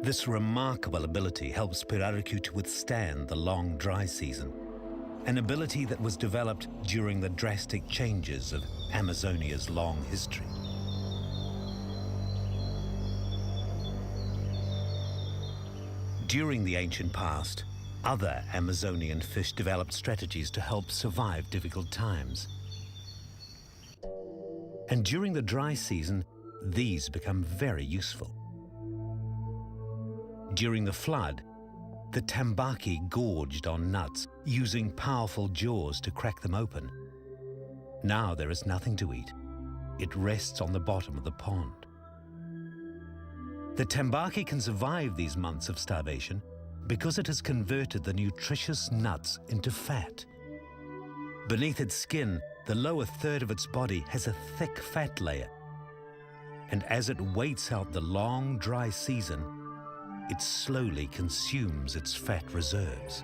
This remarkable ability helps Pirarucu to withstand the long dry season, an ability that was developed during the drastic changes of Amazonia's long history. During the ancient past, other Amazonian fish developed strategies to help survive difficult times. And during the dry season, these become very useful. During the flood, the tambaqui gorged on nuts, using powerful jaws to crack them open. Now there is nothing to eat. It rests on the bottom of the pond. The tambaqui can survive these months of starvation because it has converted the nutritious nuts into fat. Beneath its skin, the lower third of its body has a thick fat layer. And as it waits out the long, dry season, it slowly consumes its fat reserves.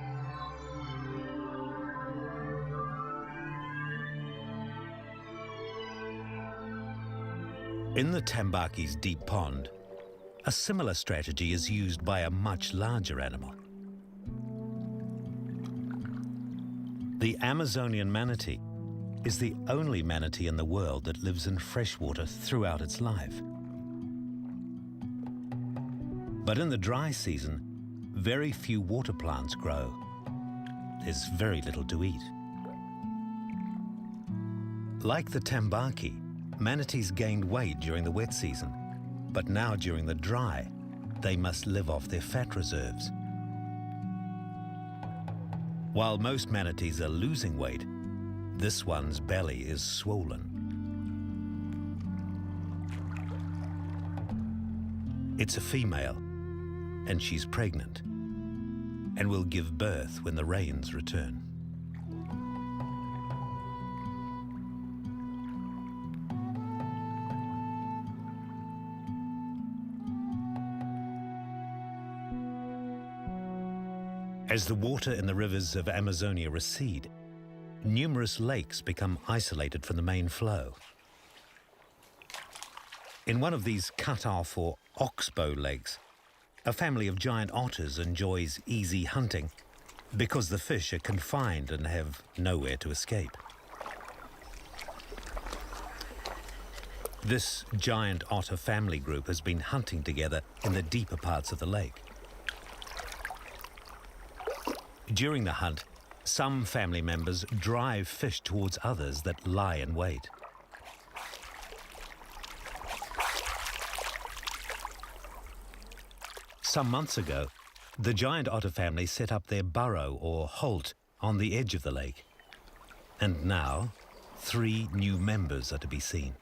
In the tambaqui's deep pond, a similar strategy is used by a much larger animal. The Amazonian manatee is the only manatee in the world that lives in freshwater throughout its life. But in the dry season, very few water plants grow. There's very little to eat. Like the tambaqui, manatees gained weight during the wet season, but now during the dry, they must live off their fat reserves. While most manatees are losing weight, this one's belly is swollen. It's a female, and she's pregnant, and will give birth when the rains return. As the water in the rivers of Amazonia recede, numerous lakes become isolated from the main flow. In one of these cut-off or oxbow lakes, a family of giant otters enjoys easy hunting because the fish are confined and have nowhere to escape. This giant otter family group has been hunting together in the deeper parts of the lake. During the hunt, some family members drive fish towards others that lie in wait. Some months ago, the giant otter family set up their burrow or holt on the edge of the lake. And now, 3 new members are to be seen.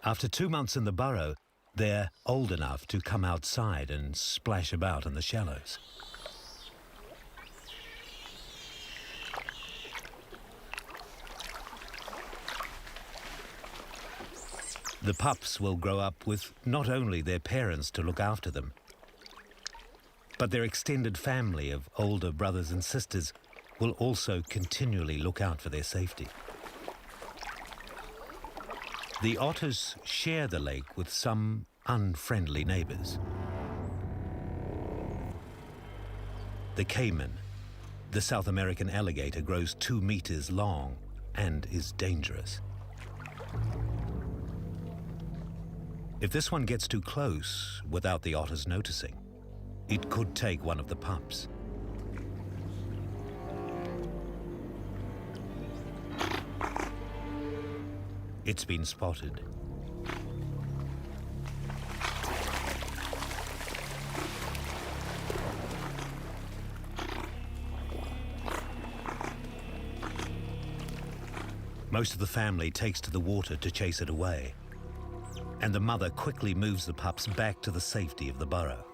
After 2 months in the burrow, they're old enough to come outside and splash about in the shallows. The pups will grow up with not only their parents to look after them, but their extended family of older brothers and sisters will also continually look out for their safety. The otters share the lake with some unfriendly neighbors. The caiman, the South American alligator, grows 2 meters long and is dangerous. If this one gets too close without the otters noticing, it could take one of the pups. It's been spotted. Most of the family takes to the water to chase it away, and the mother quickly moves the pups back to the safety of the burrow.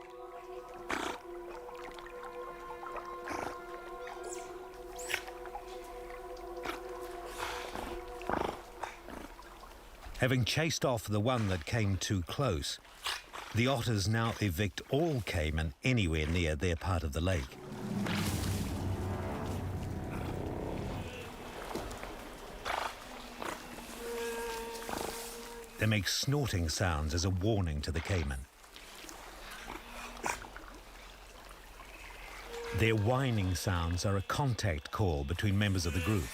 Having chased off the one that came too close, the otters now evict all caiman anywhere near their part of the lake. They make snorting sounds as a warning to the caiman. Their whining sounds are a contact call between members of the group.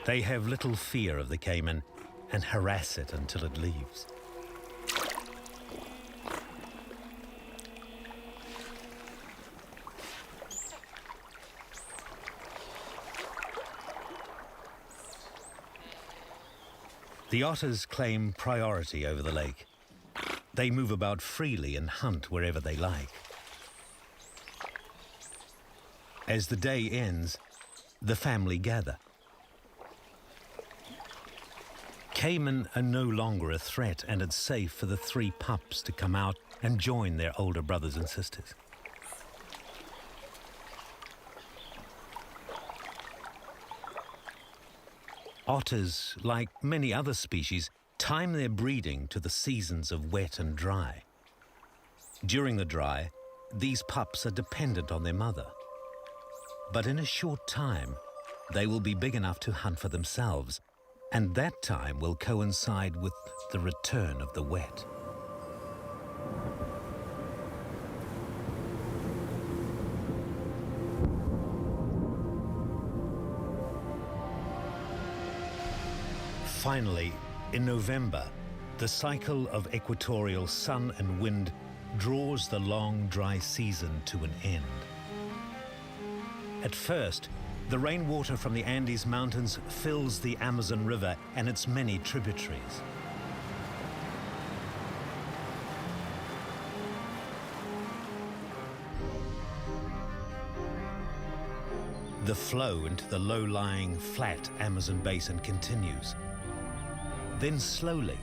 They have little fear of the caiman and harass it until it leaves. The otters claim priority over the lake. They move about freely and hunt wherever they like. As the day ends, the family gather. Caiman are no longer a threat, and it's safe for the 3 pups to come out and join their older brothers and sisters. Otters, like many other species, time their breeding to the seasons of wet and dry. During the dry, these pups are dependent on their mother. But in a short time, they will be big enough to hunt for themselves, and that time will coincide with the return of the wet. Finally, in November, the cycle of equatorial sun and wind draws the long, dry season to an end. At first, the rainwater from the Andes Mountains fills the Amazon River and its many tributaries. The flow into the low-lying, flat Amazon basin continues. Then slowly,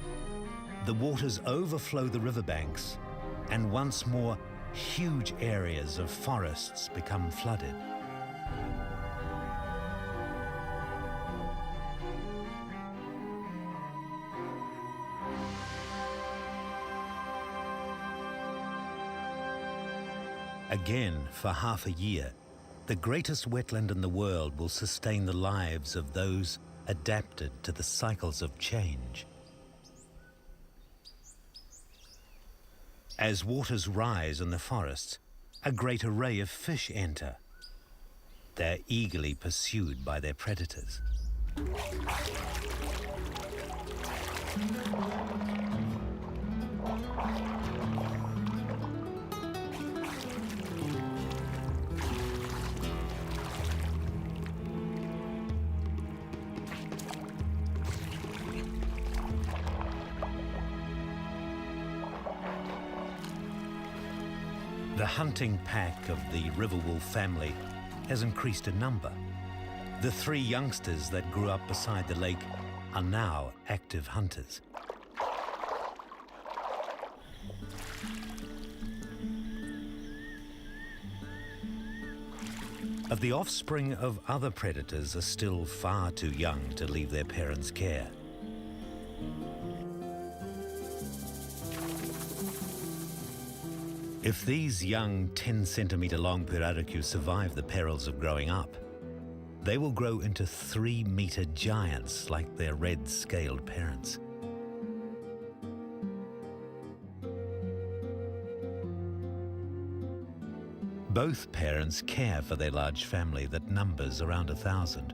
the waters overflow the riverbanks, and once more, huge areas of forests become flooded. Again, for half a year, the greatest wetland in the world will sustain the lives of those adapted to the cycles of change. As waters rise in the forests, a great array of fish enter. They're eagerly pursued by their predators. The hunting pack of the river wolf family has increased in number. The 3 youngsters that grew up beside the lake are now active hunters. But the offspring of other predators are still far too young to leave their parents' care. If these young 10-centimeter long pirarucu survive the perils of growing up, they will grow into 3-meter giants like their red-scaled parents. Both parents care for their large family that numbers around 1,000.